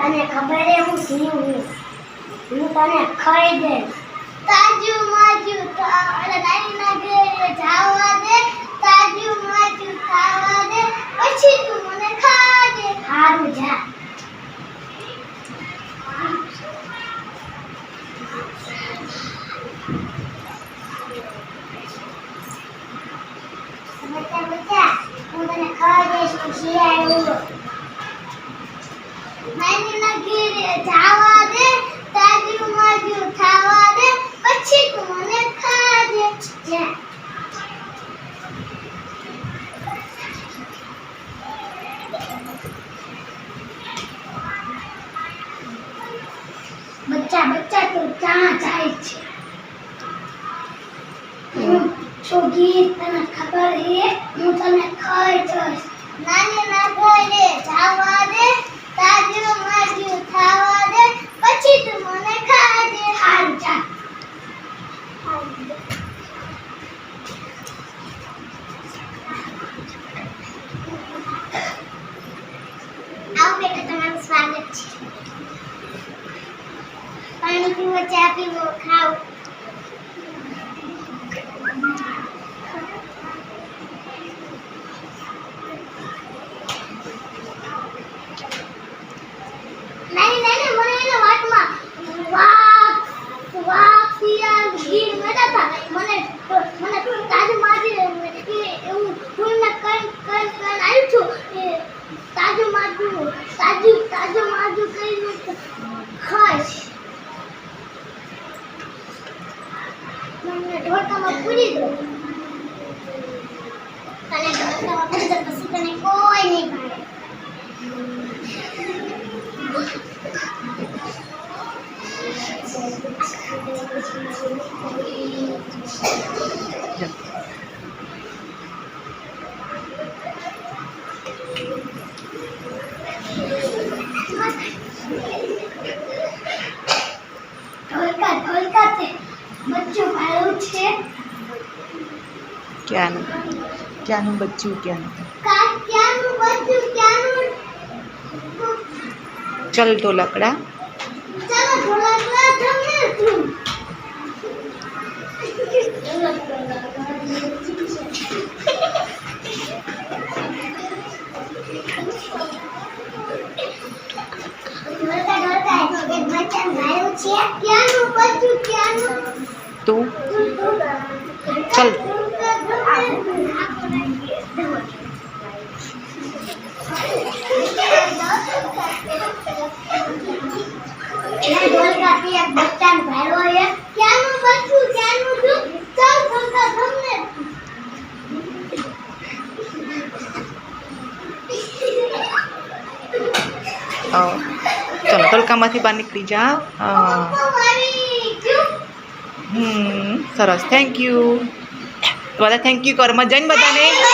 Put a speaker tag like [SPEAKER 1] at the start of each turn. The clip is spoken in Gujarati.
[SPEAKER 1] તને ખબર હે હું સિંહ હું તને ખાઈ દે તાજુ માજુ અરે નાની ના ઘરે જાવા દે તાજુ માજુ ખાવા દે પછી તું મને ખાજે હારું જા બચ્ચા હું તને ખાવા દઈશ પછી આવ્યો નાની ના ઘરે જાવા દે તાજુ માજુ ખાવા દે પછી તું મને ખાજે જા બચ્ચા બચ્ચા તું ક્યાં જાય છે છોગી તને ખબર હે હું તને ખાઈ જઈશ નાની ના ઘરે જાવા દે તાજુ માજુ ખાવા દે પછી તું મને ખાજે હાલ જા આવો બેટા તમારું સ્વાગત છે પાણી પીવો ચા પીવો ખાઓ નહીં મને એના વાતમાં વાહ પિયા ગીર નતા હતા મને તાજુ માજી એવું ફૂલને કઈ આવ્યું છું એ તાજુ માજુ કઈ ખાઈશ મને ઢોલકામાં પૂરી દો તને ઢોલકામાં પૂરી દો પછી તને કોઈ નહીં ભાવે ढोलका से बच्चों भाड़ू छे
[SPEAKER 2] ક્યાંનું બચ્ચું ક્યાંનું
[SPEAKER 1] ક્યાંનું બચ્ચું ક્યાંનું
[SPEAKER 2] ચલ ઢોલકડા
[SPEAKER 1] ચાલો ઢોલકડા તમને તું એક બચ્ચા ભાડું છે ક્યાંનું બચ્ચું ક્યાંનું
[SPEAKER 2] તું ચલ
[SPEAKER 1] ઢોલકા એક બચ્ચા ભાડો હે ક્યાંનું બચ્ચું ક્યાંનું તું ચાલ ઢોલકા તમને
[SPEAKER 2] ચલો ઢોલકામાંથી બહાર નીકળી જા સરસ થેન્ક યુ બધા થેન્ક યુ કર મજા ને બધાને